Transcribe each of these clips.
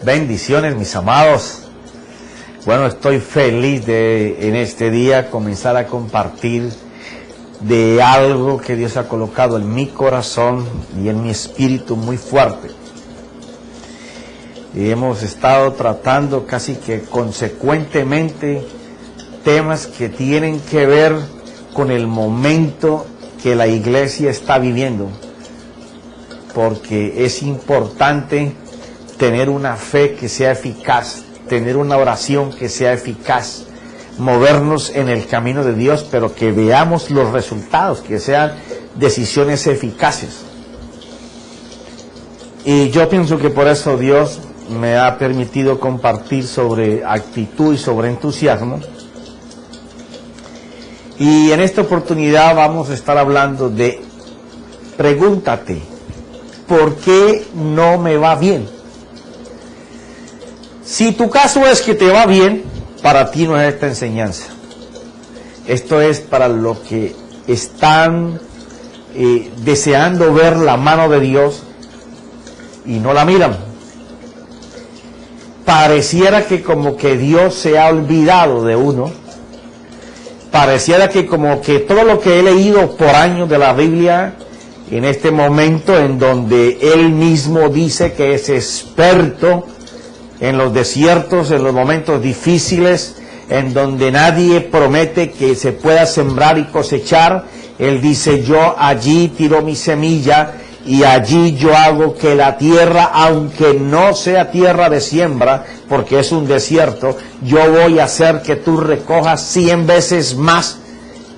Bendiciones, mis amados. Bueno, estoy feliz de en este día comenzar a compartir de algo que Dios ha colocado en mi corazón y en mi espíritu muy fuerte. Y hemos estado tratando casi que consecuentemente temas que tienen que ver con el momento que la iglesia está viviendo, porque es importante tener una fe que sea eficaz, tener una oración que sea eficaz, movernos en el camino de Dios, pero que veamos los resultados, que sean decisiones eficaces. Y yo pienso que por eso Dios me ha permitido compartir sobre actitud y sobre entusiasmo. Y en esta oportunidad vamos a estar hablando de pregúntate, ¿por qué no me va bien? Si tu caso es que te va bien, para ti no es esta enseñanza. Esto es para los que están deseando ver la mano de Dios y no la miran. Pareciera que como que Dios se ha olvidado de uno. Pareciera que como que todo lo que he leído por años de la Biblia, en este momento en donde Él mismo dice que es experto en los desiertos, en los momentos difíciles, en donde nadie promete que se pueda sembrar y cosechar, Él dice: yo allí tiro mi semilla y allí yo hago que la tierra, aunque no sea tierra de siembra, porque es un desierto, yo voy a hacer que tú recojas 100 veces más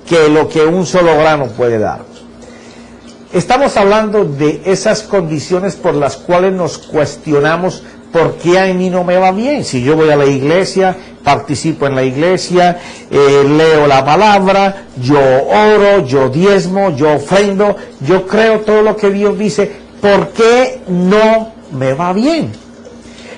que lo que un solo grano puede dar. Estamos hablando de esas condiciones por las cuales nos cuestionamos por qué a mí no me va bien. Si yo voy a la iglesia, participo en la iglesia, leo la palabra, yo oro, yo diezmo, yo ofrendo, yo creo todo lo que Dios dice, ¿por qué no me va bien?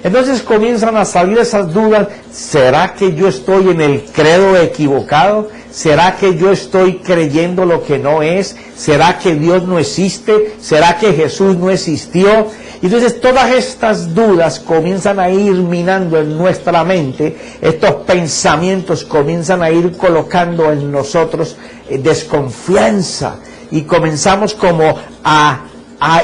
Entonces comienzan a salir esas dudas. ¿Será que yo estoy en el credo equivocado? ¿Será que yo estoy creyendo lo que no es? ¿Será que Dios no existe? ¿Será que Jesús no existió? Entonces todas estas dudas comienzan a ir minando en nuestra mente. Estos pensamientos comienzan a ir colocando en nosotros desconfianza. Y comenzamos como a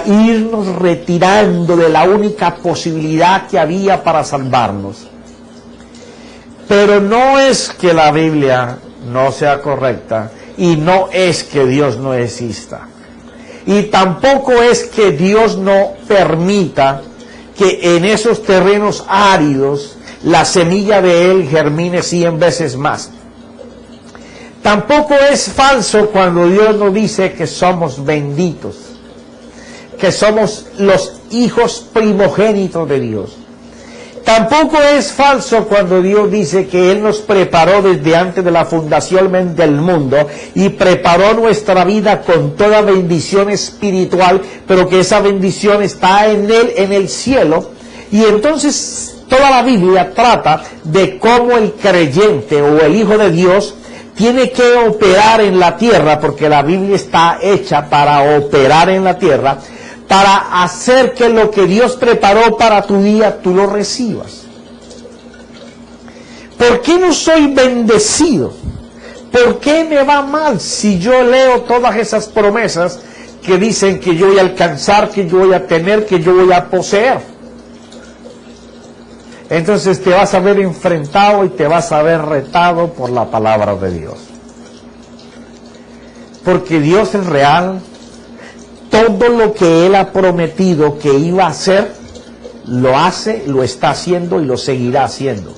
irnos retirando de la única posibilidad que había para salvarnos. Pero no es que la Biblia no sea correcta y no es que Dios no exista. Y tampoco es que Dios no permita que en esos terrenos áridos la semilla de Él germine 100 veces más. Tampoco es falso cuando Dios nos dice que somos benditos, que somos los hijos primogénitos de Dios. Tampoco es falso cuando Dios dice que Él nos preparó desde antes de la fundación del mundo y preparó nuestra vida con toda bendición espiritual, pero que esa bendición está en Él, en el cielo. Y entonces toda la Biblia trata de cómo el creyente o el Hijo de Dios tiene que operar en la tierra, porque la Biblia está hecha para operar en la tierra, para hacer que lo que Dios preparó para tu día, tú lo recibas. ¿Por qué no soy bendecido? ¿Por qué me va mal si yo leo todas esas promesas que dicen que yo voy a alcanzar, que yo voy a tener, que yo voy a poseer? Entonces te vas a ver enfrentado y te vas a ver retado por la palabra de Dios. Porque Dios es real. Todo lo que Él ha prometido que iba a hacer, lo hace, lo está haciendo y lo seguirá haciendo.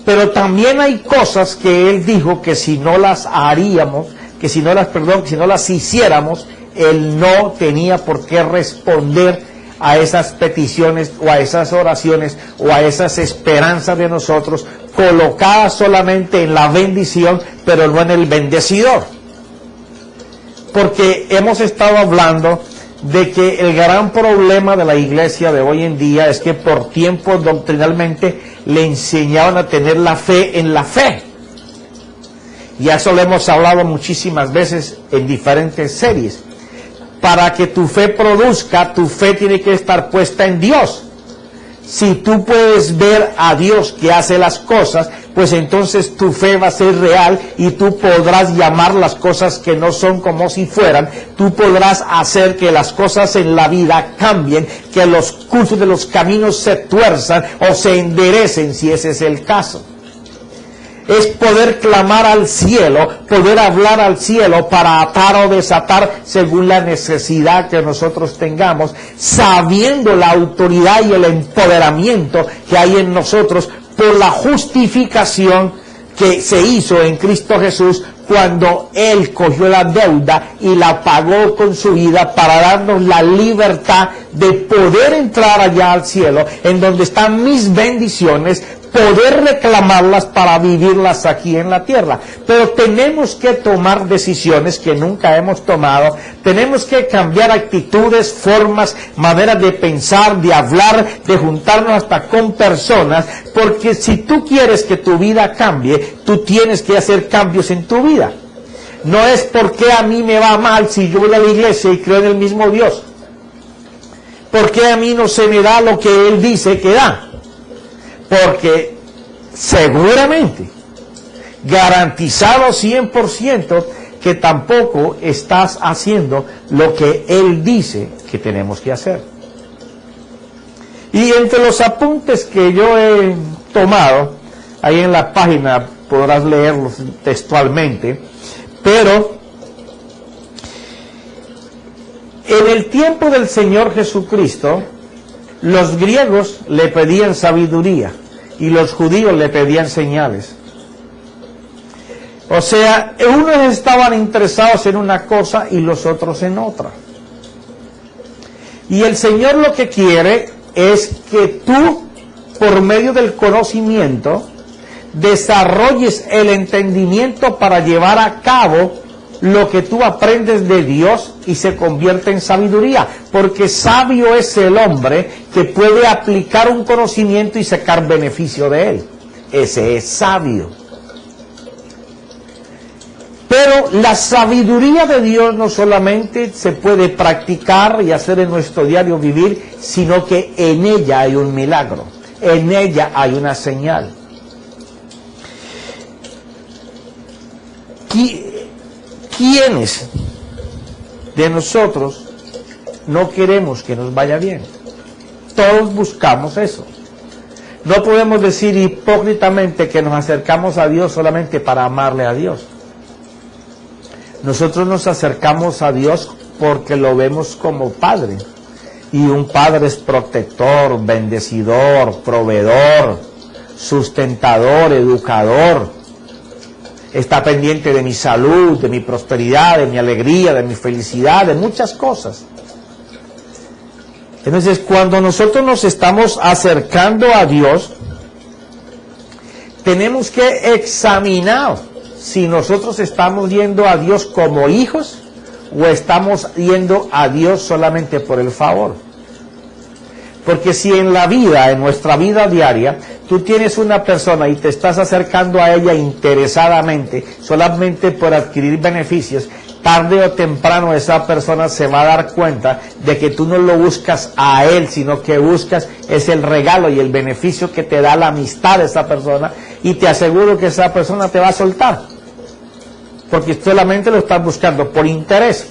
Pero también hay cosas que Él dijo que si no las haríamos, que si no las hiciéramos, Él no tenía por qué responder a esas peticiones o a esas oraciones o a esas esperanzas de nosotros, colocadas solamente en la bendición, pero no en el bendecidor. Porque hemos estado hablando de que el gran problema de la iglesia de hoy en día es que por tiempo doctrinalmente le enseñaban a tener la fe en la fe. Y eso lo hemos hablado muchísimas veces en diferentes series. Para que tu fe produzca, tu fe tiene que estar puesta en Dios. Si tú puedes ver a Dios que hace las cosas, pues entonces tu fe va a ser real y tú podrás llamar las cosas que no son como si fueran. Tú podrás hacer que las cosas en la vida cambien, que los cursos de los caminos se tuerzan o se enderecen, si ese es el caso. Es poder clamar al cielo, poder hablar al cielo para atar o desatar según la necesidad que nosotros tengamos, sabiendo la autoridad y el empoderamiento que hay en nosotros por la justificación que se hizo en Cristo Jesús cuando Él cogió la deuda y la pagó con su vida para darnos la libertad de poder entrar allá al cielo, en donde están mis bendiciones, poder reclamarlas para vivirlas aquí en la tierra. Pero tenemos que tomar decisiones que nunca hemos tomado, tenemos que cambiar actitudes, formas, maneras de pensar, de hablar, de juntarnos hasta con personas, porque si tú quieres que tu vida cambie, tú tienes que hacer cambios en tu vida. No es porque a mí me va mal si yo voy a la iglesia y creo en el mismo Dios. Porque a mí no se me da lo que Él dice que da. Porque seguramente, garantizado 100%, que tampoco estás haciendo lo que Él dice que tenemos que hacer. Y entre los apuntes que yo he tomado, ahí en la página podrás leerlos textualmente, pero en el tiempo del Señor Jesucristo, los griegos le pedían sabiduría y los judíos le pedían señales. O sea, unos estaban interesados en una cosa y los otros en otra. Y el Señor lo que quiere es que tú, por medio del conocimiento, desarrolles el entendimiento para llevar a cabo lo que tú aprendes de Dios y se convierte en sabiduría, porque sabio es el hombre que puede aplicar un conocimiento y sacar beneficio de él. Ese es sabio. Pero la sabiduría de Dios no solamente se puede practicar y hacer en nuestro diario vivir, sino que en ella hay un milagro, en ella hay una señal. ¿Quiénes de nosotros no queremos que nos vaya bien? Todos buscamos eso. No podemos decir hipócritamente que nos acercamos a Dios solamente para amarle a Dios. Nosotros nos acercamos a Dios porque lo vemos como Padre. Y un Padre es protector, bendecidor, proveedor, sustentador, educador. Está pendiente de mi salud, de mi prosperidad, de mi alegría, de mi felicidad, de muchas cosas. Entonces, cuando nosotros nos estamos acercando a Dios, tenemos que examinar si nosotros estamos yendo a Dios como hijos o estamos yendo a Dios solamente por el favor. Porque si en la vida, en nuestra vida diaria, tú tienes una persona y te estás acercando a ella interesadamente, solamente por adquirir beneficios, tarde o temprano esa persona se va a dar cuenta de que tú no lo buscas a él, sino que buscas es el regalo y el beneficio que te da la amistad de esa persona, y te aseguro que esa persona te va a soltar, porque solamente lo estás buscando por interés.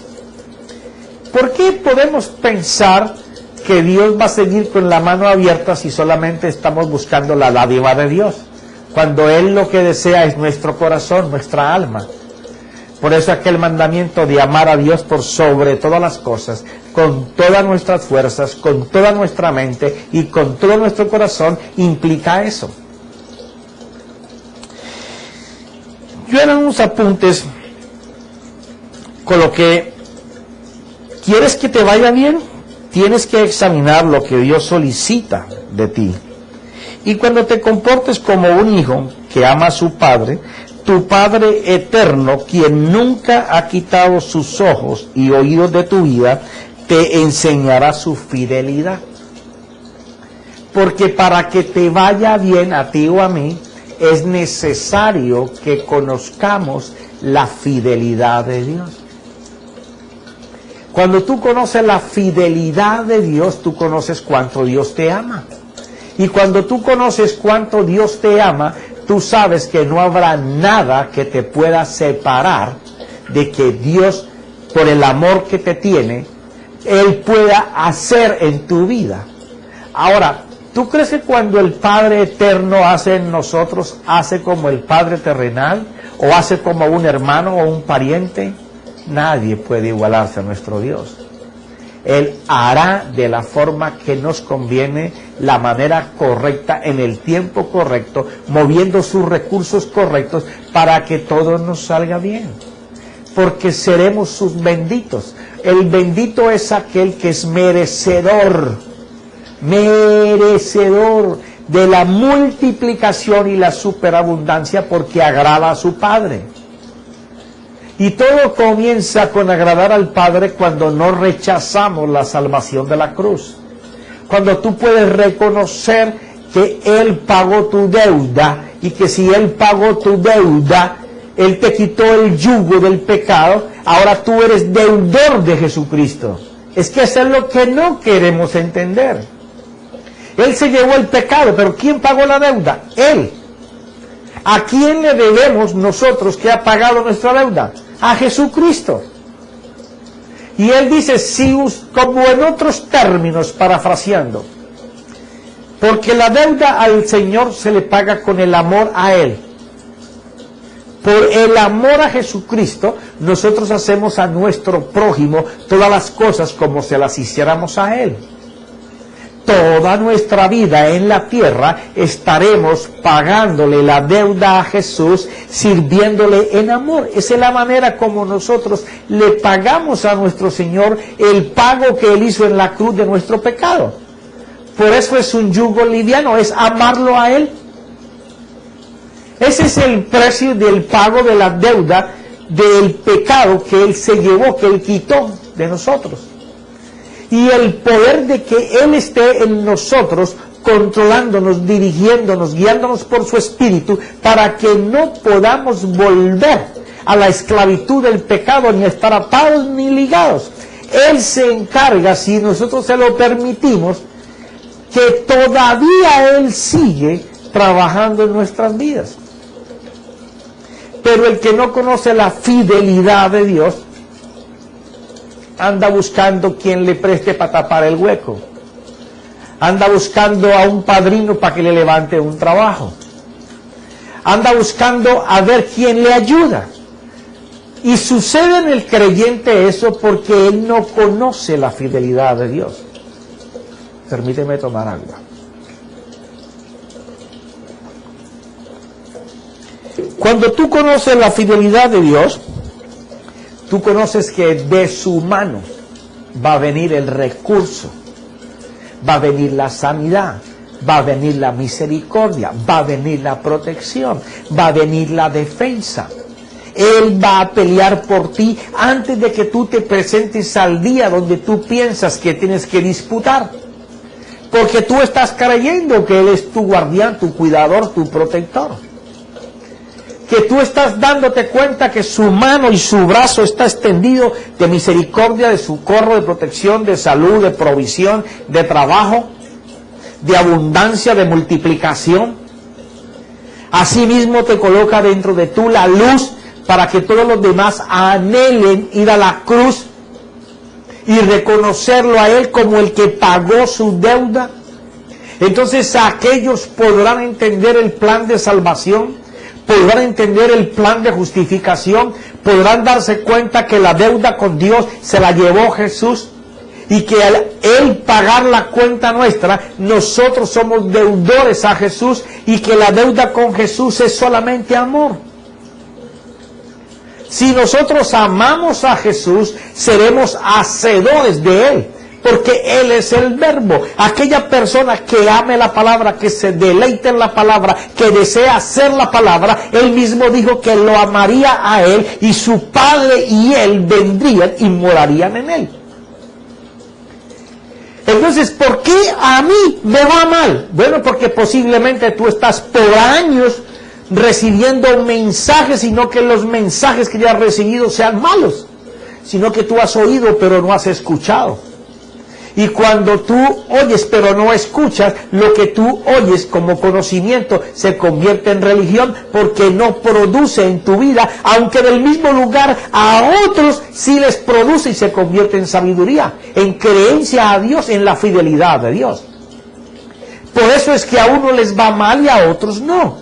¿Por qué podemos pensar que Dios va a seguir con la mano abierta si solamente estamos buscando la dádiva de Dios, cuando Él lo que desea es nuestro corazón, nuestra alma? Por eso aquel mandamiento de amar a Dios por sobre todas las cosas, con todas nuestras fuerzas, con toda nuestra mente y con todo nuestro corazón, implica eso. Yo en unos apuntes coloqué: ¿quieres que te vaya bien? Tienes que examinar lo que Dios solicita de ti. Y cuando te comportes como un hijo que ama a su padre, tu Padre eterno, quien nunca ha quitado sus ojos y oídos de tu vida, te enseñará su fidelidad. Porque para que te vaya bien a ti o a mí, es necesario que conozcamos la fidelidad de Dios. Cuando tú conoces la fidelidad de Dios, tú conoces cuánto Dios te ama. Y cuando tú conoces cuánto Dios te ama, tú sabes que no habrá nada que te pueda separar de que Dios, por el amor que te tiene, Él pueda hacer en tu vida. Ahora, ¿tú crees que cuando el Padre Eterno hace en nosotros, hace como el Padre terrenal? ¿O hace como un hermano o un pariente? Nadie puede igualarse a nuestro Dios. Él hará de la forma que nos conviene, la manera correcta, en el tiempo correcto, moviendo sus recursos correctos para que todo nos salga bien. Porque seremos sus benditos. El bendito es aquel que es merecedor de la multiplicación y la superabundancia, porque agrada a su Padre. Y todo comienza con agradar al Padre cuando no rechazamos la salvación de la cruz. Cuando tú puedes reconocer que Él pagó tu deuda, y que si Él pagó tu deuda, Él te quitó el yugo del pecado, ahora tú eres deudor de Jesucristo. Es que eso es lo que no queremos entender. Él se llevó el pecado, pero ¿quién pagó la deuda? Él. ¿A quién le debemos nosotros que ha pagado nuestra deuda? A Jesucristo. Y Él dice, si, como en otros términos, parafraseando, porque la deuda al Señor se le paga con el amor a Él. Por el amor a Jesucristo, nosotros hacemos a nuestro prójimo todas las cosas como si las hiciéramos a Él. Toda nuestra vida en la tierra estaremos pagándole la deuda a Jesús, sirviéndole en amor. Esa es la manera como nosotros le pagamos a nuestro Señor el pago que Él hizo en la cruz de nuestro pecado. Por eso es un yugo liviano, es amarlo a Él. Ese es el precio del pago de la deuda del pecado que Él se llevó, que Él quitó de nosotros. Y el poder de que Él esté en nosotros, controlándonos, dirigiéndonos, guiándonos por su Espíritu, para que no podamos volver a la esclavitud del pecado, ni estar atados ni ligados. Él se encarga, si nosotros se lo permitimos, que todavía Él sigue trabajando en nuestras vidas. Pero el que no conoce la fidelidad de Dios, anda buscando quien le preste para tapar el hueco. Anda buscando a un padrino para que le levante un trabajo. Anda buscando a ver quién le ayuda. Y sucede en el creyente eso porque él no conoce la fidelidad de Dios. Permíteme tomar agua. Cuando tú conoces la fidelidad de Dios, tú conoces que de su mano va a venir el recurso, va a venir la sanidad, va a venir la misericordia, va a venir la protección, va a venir la defensa. Él va a pelear por ti antes de que tú te presentes al día donde tú piensas que tienes que disputar. Porque tú estás creyendo que Él es tu guardián, tu cuidador, tu protector. Que tú estás dándote cuenta que su mano y su brazo está extendido de misericordia, de socorro, de protección, de salud, de provisión, de trabajo, de abundancia, de multiplicación. Asimismo te coloca dentro de tú la luz para que todos los demás anhelen ir a la cruz y reconocerlo a Él como el que pagó su deuda. Entonces aquellos podrán entender el plan de salvación, podrán entender el plan de justificación, podrán darse cuenta que la deuda con Dios se la llevó Jesús y que al Él pagar la cuenta nuestra, nosotros somos deudores a Jesús y que la deuda con Jesús es solamente amor. Si nosotros amamos a Jesús, seremos hacedores de Él, porque Él es el verbo. Aquella persona que ame la palabra, que se deleite en la palabra, que desea hacer la palabra, Él mismo dijo que lo amaría a Él, y su Padre y Él vendrían y morarían en Él. Entonces, ¿por qué a mí me va mal? Bueno, porque posiblemente tú estás por años recibiendo mensajes, sino que los mensajes que ya has recibido sean malos, sino que tú has oído pero no has escuchado. Y cuando tú oyes pero no escuchas, lo que tú oyes como conocimiento se convierte en religión porque no produce en tu vida, aunque del mismo lugar a otros sí les produce y se convierte en sabiduría, en creencia a Dios, en la fidelidad de Dios. Por eso es que a uno les va mal y a otros no.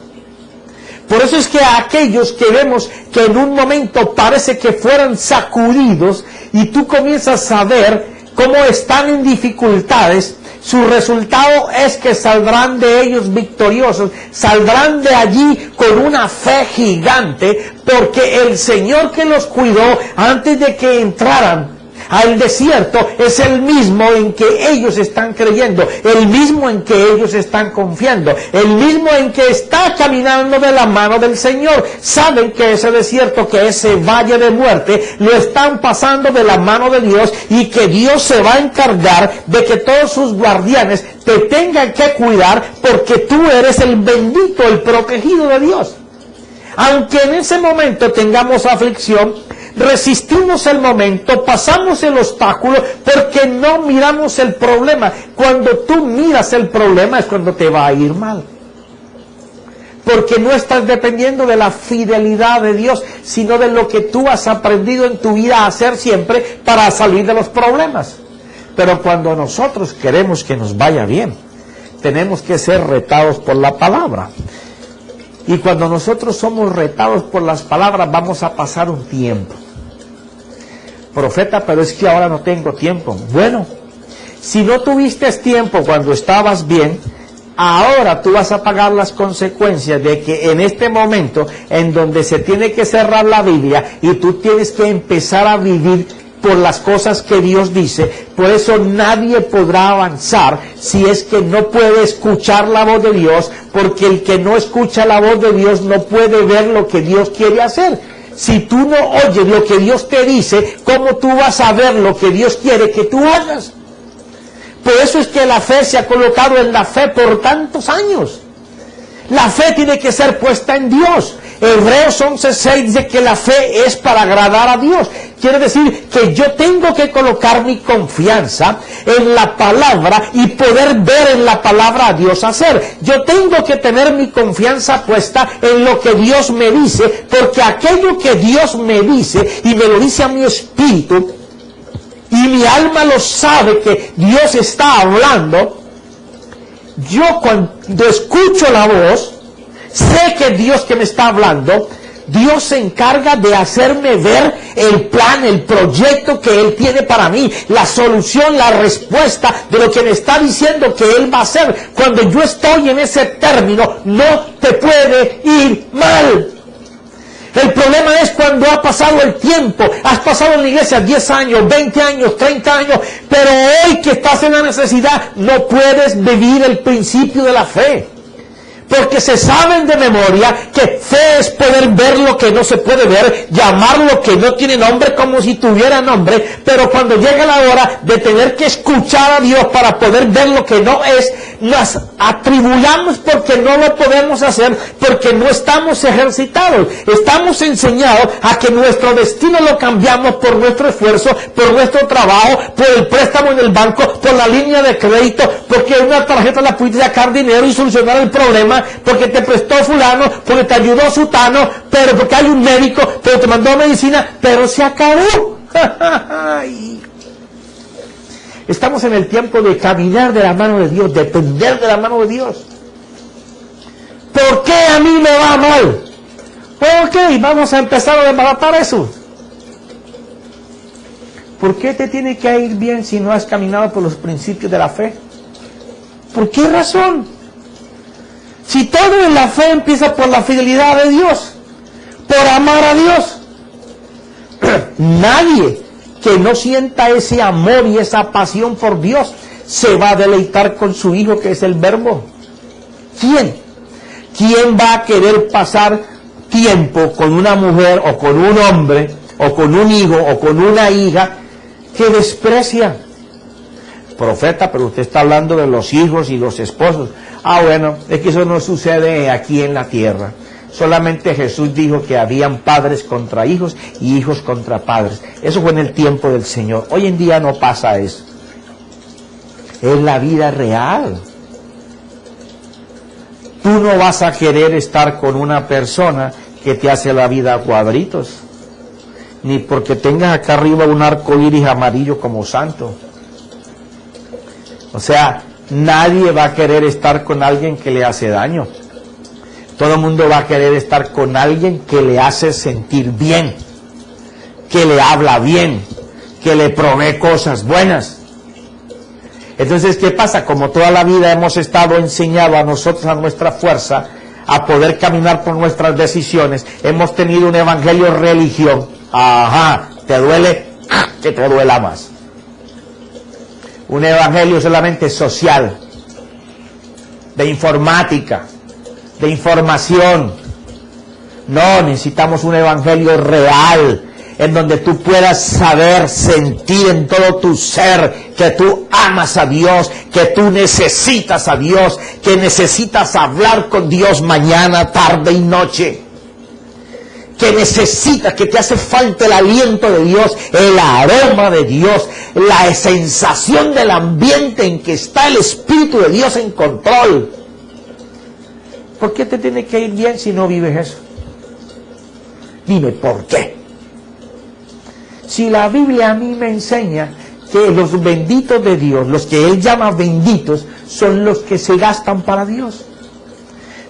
Por eso es que a aquellos que vemos que en un momento parece que fueran sacudidos y tú comienzas a ver cómo están en dificultades, su resultado es que saldrán de ellos victoriosos, saldrán de allí con una fe gigante, porque el Señor que los cuidó antes de que entraran al desierto es el mismo en que ellos están creyendo, el mismo en que ellos están confiando, el mismo en que está caminando de la mano del Señor. Saben que ese desierto, que ese valle de muerte, lo están pasando de la mano de Dios y que Dios se va a encargar de que todos sus guardianes te tengan que cuidar porque tú eres el bendito, el protegido de Dios. Aunque en ese momento tengamos aflicción, resistimos el momento, pasamos el obstáculo porque no miramos el problema. Cuando tú miras el problema es cuando te va a ir mal. Porque no estás dependiendo de la fidelidad de Dios, sino de lo que tú has aprendido en tu vida a hacer siempre para salir de los problemas. Pero cuando nosotros queremos que nos vaya bien, tenemos que ser retados por la palabra. Y cuando nosotros somos retados por las palabras, vamos a pasar un tiempo. Profeta, pero es que ahora no tengo tiempo. Bueno, si no tuviste tiempo cuando estabas bien, ahora tú vas a pagar las consecuencias de que en este momento en donde se tiene que cerrar la Biblia y tú tienes que empezar a vivir por las cosas que Dios dice. Por eso nadie podrá avanzar si es que no puede escuchar la voz de Dios, porque el que no escucha la voz de Dios no puede ver lo que Dios quiere hacer. Si tú no oyes lo que Dios te dice, ¿cómo tú vas a ver lo que Dios quiere que tú hagas? Por eso es que la fe se ha colocado en la fe por tantos años. La fe tiene que ser puesta en Dios. Hebreos 11:6 dice que la fe es para agradar a Dios. Quiere decir que yo tengo que colocar mi confianza en la palabra y poder ver en la palabra a Dios hacer. Yo tengo que tener mi confianza puesta en lo que Dios me dice, porque aquello que Dios me dice, y me lo dice a mi espíritu, y mi alma lo sabe que Dios está hablando, yo cuando escucho la voz, sé que Dios que me está hablando, Dios se encarga de hacerme ver el plan, el proyecto que Él tiene para mí, la solución, la respuesta de lo que me está diciendo que Él va a hacer. Cuando yo estoy en ese término, no te puede ir mal. El problema es cuando ha pasado el tiempo, has pasado en la iglesia 10 años, 20 años, 30 años, pero hoy que estás en la necesidad, no puedes vivir el principio de la fe. Porque se saben de memoria que fe es poder ver lo que no se puede ver, llamar lo que no tiene nombre como si tuviera nombre, pero cuando llega la hora de tener que escuchar a Dios para poder ver lo que no es, nos atribulamos porque no lo podemos hacer, porque no estamos ejercitados. Estamos enseñados a que nuestro destino lo cambiamos por nuestro esfuerzo, por nuestro trabajo, por el préstamo en el banco, por la línea de crédito, porque una tarjeta la pudiste sacar dinero y solucionar el problema, porque te prestó fulano, porque te ayudó sutano, pero porque hay un médico, pero te mandó medicina, pero se acabó. Estamos en el tiempo de caminar de la mano de Dios, depender de la mano de Dios. ¿Por qué a mí me va mal? Ok, vamos a empezar a desbaratar eso. ¿Por qué te tiene que ir bien si no has caminado por los principios de la fe? ¿Por qué razón? Si todo en la fe empieza por la fidelidad de Dios, por amar a Dios. Nadie que no sienta ese amor y esa pasión por Dios se va a deleitar con su Hijo, que es el Verbo. ¿Quién? ¿Quién va a querer pasar tiempo con una mujer o con un hombre o con un hijo o con una hija que desprecia? Profeta, pero usted está hablando de los hijos y los esposos. Ah, bueno, es que eso no sucede aquí en la tierra. Solamente Jesús dijo que habían padres contra hijos y hijos contra padres. Eso fue en el tiempo del Señor. Hoy en día no pasa eso. es la vida real. Tú no vas a querer estar con una persona que te hace la vida a cuadritos, ni porque tengas acá arriba un arco iris amarillo como santo. O sea, nadie va a querer estar con alguien que le hace daño. Todo el mundo va a querer estar con alguien que le hace sentir bien, que le habla bien, que le provee cosas buenas. Entonces, ¿qué pasa? Como toda la vida hemos estado enseñados a nosotros, a nuestra fuerza, a poder caminar por nuestras decisiones, hemos tenido un evangelio religión. Ajá, ¿te duele? Que te duela más. Un evangelio solamente social, de informática, de información. No, necesitamos un evangelio real, en donde tú puedas saber, sentir en todo tu ser que tú amas a Dios, que tú necesitas a Dios, que necesitas hablar con Dios mañana, tarde y noche, que necesitas, que te hace falta el aliento de Dios, el aroma de Dios, la sensación del ambiente en que está el Espíritu de Dios en control. ¿Por qué te tiene que ir bien si no vives eso? Dime, ¿por qué? Si la Biblia a mí me enseña que los benditos de Dios, los que Él llama benditos, son los que se gastan para Dios.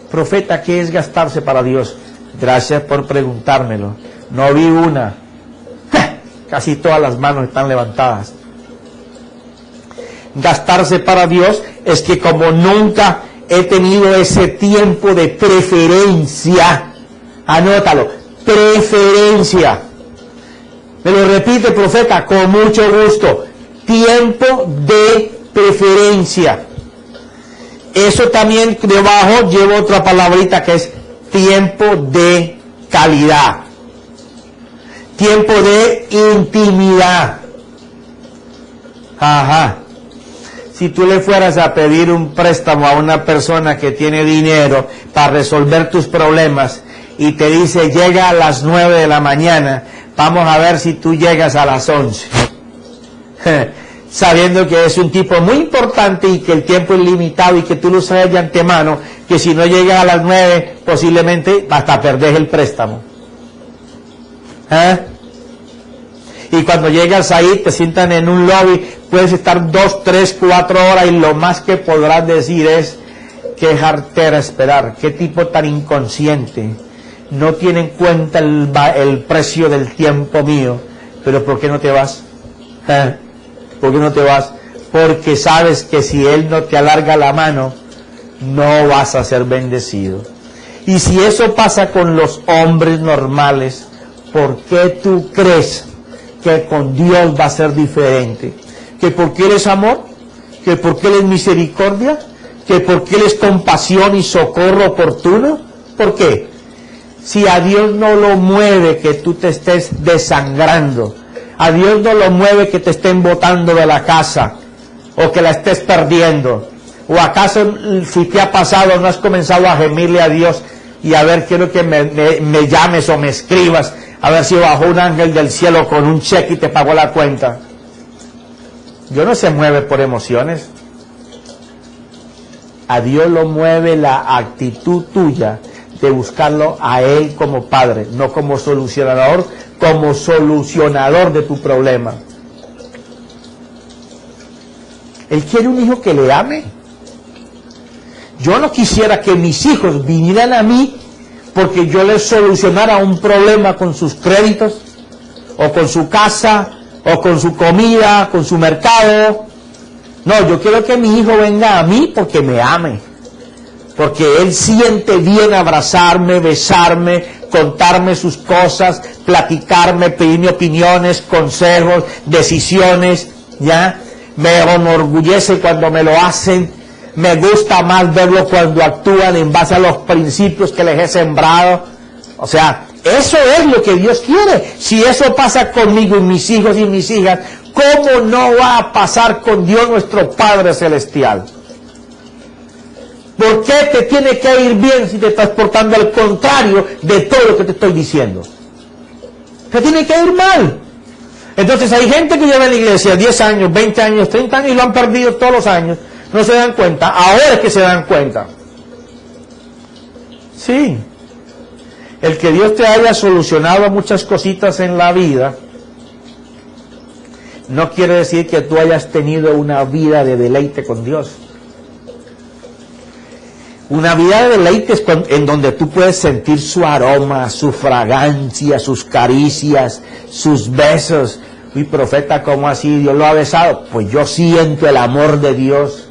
Profeta, ¿qué es gastarse para Dios? Gracias por preguntármelo. No vi una. Casi todas las manos están levantadas. Gastarse para Dios es que como nunca he tenido ese tiempo de preferencia, anótalo, preferencia. Me lo repite, profeta, con mucho gusto. Tiempo de preferencia. Eso también debajo llevo otra palabrita que es tiempo de calidad. Tiempo de intimidad. Ajá. Si tú le fueras a pedir un préstamo a una persona que tiene dinero para resolver tus problemas y te dice llega a las 9 de la mañana, vamos a ver si tú llegas a las 11. Sabiendo que es un tipo muy importante y que el tiempo es limitado y que tú lo sabes de antemano, que si no llegas a las 9 posiblemente hasta perdés el préstamo. Y cuando llegas ahí te sientan en un lobby, puedes estar 2, 3, 4 horas y lo más que podrás decir es qué jartera esperar, qué tipo tan inconsciente, no tiene en cuenta el precio del tiempo mío, pero ¿por qué no te vas? ¿Por qué no te vas? Porque sabes que si Él no te alarga la mano, no vas a ser bendecido. Y si eso pasa con los hombres normales, ¿por qué tú crees que con Dios va a ser diferente? ¿Que porque Él es amor? ¿Que porque Él es misericordia? ¿Que porque Él es compasión y socorro oportuno? ¿Por qué? Si a Dios no lo mueve que tú te estés desangrando, a Dios no lo mueve que te estén botando de la casa, o que la estés perdiendo, o acaso si te ha pasado no has comenzado a gemirle a Dios y a ver, quiero que me llames o me escribas, a ver si bajó un ángel del cielo con un cheque y te pagó la cuenta. Dios no se mueve por emociones. A Dios lo mueve la actitud tuya de buscarlo a Él como Padre, no como solucionador, como solucionador de tu problema. Él quiere un hijo que le ame. Yo no quisiera que mis hijos vinieran a mí porque yo les solucionara un problema con sus créditos, o con su casa, o con su comida, con su mercado. No, yo quiero que mi hijo venga a mí porque me ame, porque él siente bien abrazarme, besarme, contarme sus cosas, platicarme, pedirme opiniones, consejos, decisiones, ¿ya? Me enorgullece cuando me lo hacen. Me gusta más verlo cuando actúan en base a los principios que les he sembrado. O sea, eso es lo que Dios quiere. Si eso pasa conmigo y mis hijos y mis hijas, ¿cómo no va a pasar con Dios nuestro Padre Celestial? ¿Por qué te tiene que ir bien si te estás portando al contrario de todo lo que te estoy diciendo? Te tiene que ir mal. Entonces hay gente que lleva en la iglesia 10 años, 20 años, 30 años y lo han perdido todos los años. No se dan cuenta. Ahora es que se dan cuenta. Sí. El que Dios te haya solucionado muchas cositas en la vida no quiere decir que tú hayas tenido una vida de deleite con Dios. Una vida de deleite es en donde tú puedes sentir su aroma, su fragancia, sus caricias, sus besos. Uy, profeta, ¿cómo así? ¿Dios lo ha besado? Pues yo siento el amor de Dios.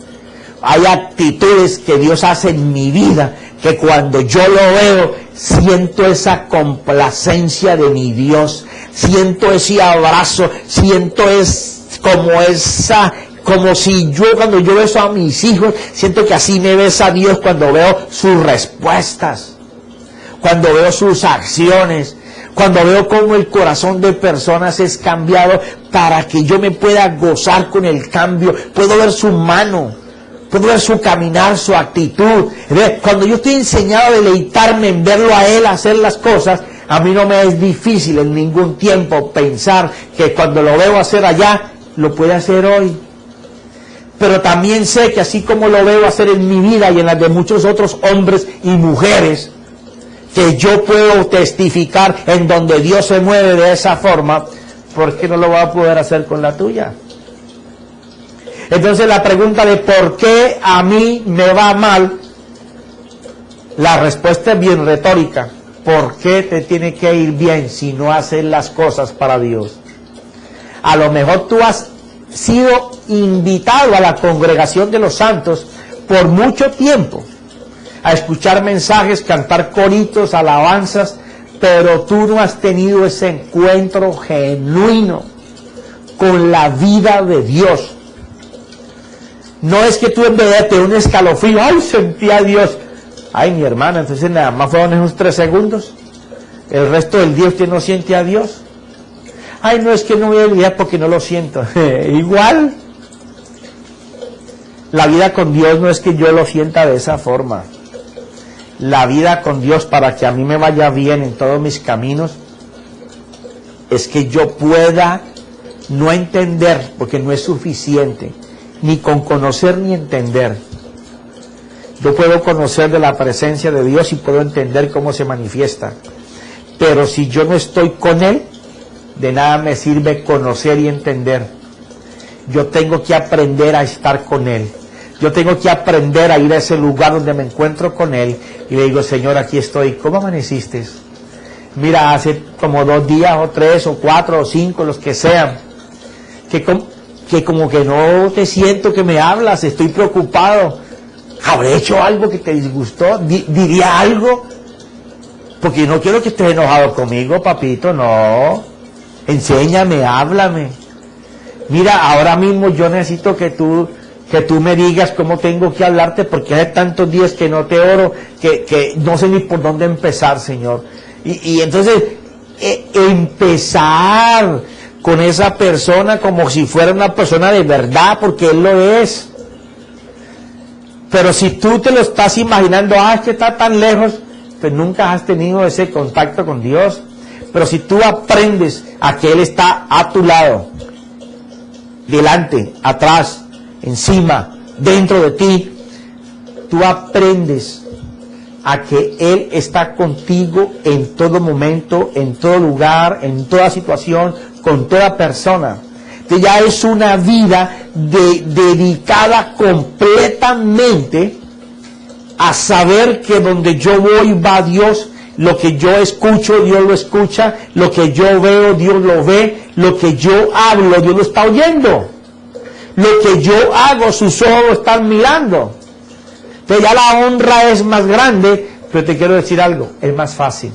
Hay actitudes que Dios hace en mi vida que cuando yo lo veo, siento esa complacencia de mi Dios, siento ese abrazo, siento como si yo cuando yo beso a mis hijos, siento que así me besa Dios cuando veo sus respuestas, cuando veo sus acciones, cuando veo cómo el corazón de personas es cambiado para que yo me pueda gozar con el cambio. Puedo ver su mano, puedo ver su caminar, su actitud. Cuando yo estoy enseñado a deleitarme en verlo a Él hacer las cosas, a mí no me es difícil en ningún tiempo pensar que cuando lo veo hacer allá, lo puede hacer hoy. Pero también sé que así como lo veo hacer en mi vida y en las de muchos otros hombres y mujeres, que yo puedo testificar en donde Dios se mueve de esa forma, ¿por qué no lo va a poder hacer con la tuya? Entonces la pregunta de ¿por qué a mí me va mal? La respuesta es bien retórica. ¿Por qué te tiene que ir bien si no haces las cosas para Dios? A lo mejor tú has sido invitado a la congregación de los santos por mucho tiempo, a escuchar mensajes, cantar coritos, alabanzas, pero tú no has tenido ese encuentro genuino con la vida de Dios. No es que tú en verdad te un escalofrío, ¡ay, sentí a Dios! Ay, mi hermana, entonces nada más fueron esos 3 segundos. El resto del día usted no siente a Dios. Ay, no, es que no voy a olvidar porque no lo siento. Igual. La vida con Dios no es que yo lo sienta de esa forma. La vida con Dios, para que a mí me vaya bien en todos mis caminos, es que yo pueda no entender, porque no es suficiente, ni con conocer ni entender. Yo puedo conocer de la presencia de Dios y puedo entender cómo se manifiesta. Pero si yo no estoy con Él, de nada me sirve conocer y entender. Yo tengo que aprender a estar con Él. Yo tengo que aprender a ir a ese lugar donde me encuentro con Él y le digo, Señor, aquí estoy. ¿Cómo amaneciste? Mira, hace como 2 días o 3 o 4 o 5, los que sean, que como que no te siento que me hablas, estoy preocupado. ¿Habré hecho algo que te disgustó? ¿Diría algo? Porque no quiero que estés enojado conmigo, papito, no. Enséñame, háblame. Mira, ahora mismo yo necesito que tú me digas cómo tengo que hablarte, porque hace tantos días que no te oro, que no sé ni por dónde empezar, Señor. Y entonces, empezar con esa persona como si fuera una persona de verdad, porque Él lo es. Pero si tú te lo estás imaginando, es que está tan lejos, pues nunca has tenido ese contacto con Dios. Pero si tú aprendes a que Él está a tu lado, delante, atrás, encima, dentro de ti, tú aprendes a que Él está contigo en todo momento, en todo lugar, en toda situación, con toda persona. Que ya es una vida dedicada completamente a saber que donde yo voy va Dios, lo que yo escucho Dios lo escucha, lo que yo veo Dios lo ve, lo que yo hablo Dios lo está oyendo, lo que yo hago sus ojos lo están mirando. Entonces ya la honra es más grande, pero te quiero decir algo, es más fácil.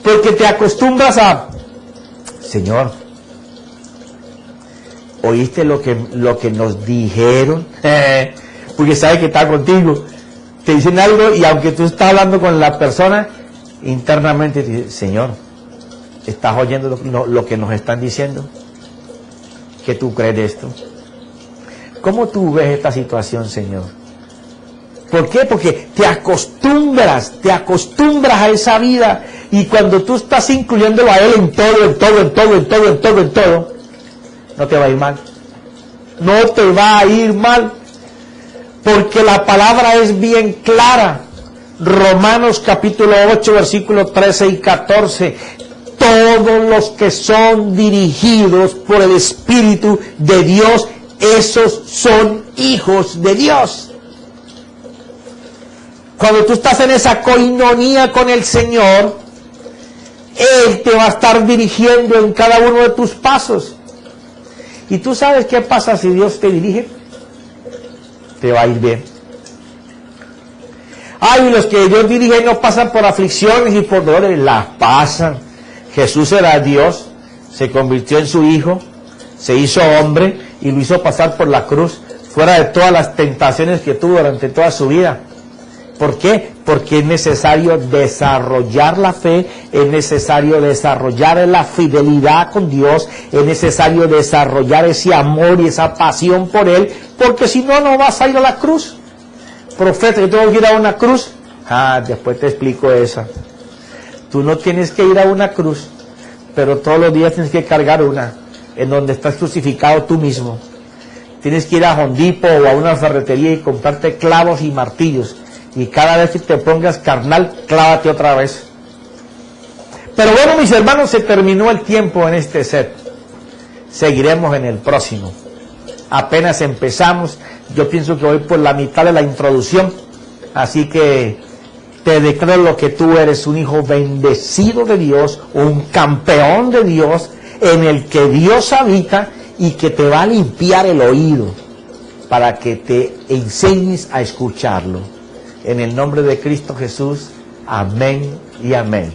Porque te acostumbras a, Señor, ¿oíste lo que nos dijeron? Porque sabe que está contigo. Te dicen algo y aunque tú estás hablando con la persona, internamente te dice, Señor, ¿estás oyendo lo que nos están diciendo? ¿Qué tú crees de esto? ¿Cómo tú ves esta situación, Señor? ¿Por qué? Porque te acostumbras a esa vida, y cuando tú estás incluyéndolo a Él en todo, no te va a ir mal. No te va a ir mal, porque la palabra es bien clara. Romanos capítulo 8, versículos 13 y 14. Todos los que son dirigidos por el Espíritu de Dios, esos son hijos de Dios. Cuando tú estás en esa coinonía con el Señor, Él te va a estar dirigiendo en cada uno de tus pasos. ¿Y tú sabes qué pasa si Dios te dirige? Te va a ir bien. Ay, los que Dios dirige no pasan por aflicciones y por dolores. Las pasan. Jesús era Dios, se convirtió en su Hijo, se hizo hombre y lo hizo pasar por la cruz, fuera de todas las tentaciones que tuvo durante toda su vida. ¿Por qué? Porque es necesario desarrollar la fe, es necesario desarrollar la fidelidad con Dios, es necesario desarrollar ese amor y esa pasión por Él, porque si no, no vas a ir a la cruz. Profeta, yo tengo que ir a una cruz. Después te explico esa. Tú no tienes que ir a una cruz, pero todos los días tienes que cargar una, en donde estás crucificado tú mismo. Tienes que ir a Home Depot o a una ferretería y comprarte clavos y martillos. Y cada vez que te pongas carnal, clávate otra vez. Pero bueno, mis hermanos, se terminó el tiempo en este set. Seguiremos en el próximo. Apenas empezamos. Yo pienso que voy por la mitad de la introducción. Así que te declaro lo que tú eres: un hijo bendecido de Dios, un campeón de Dios, en el que Dios habita y que te va a limpiar el oído para que te enseñes a escucharlo. En el nombre de Cristo Jesús, amén y amén.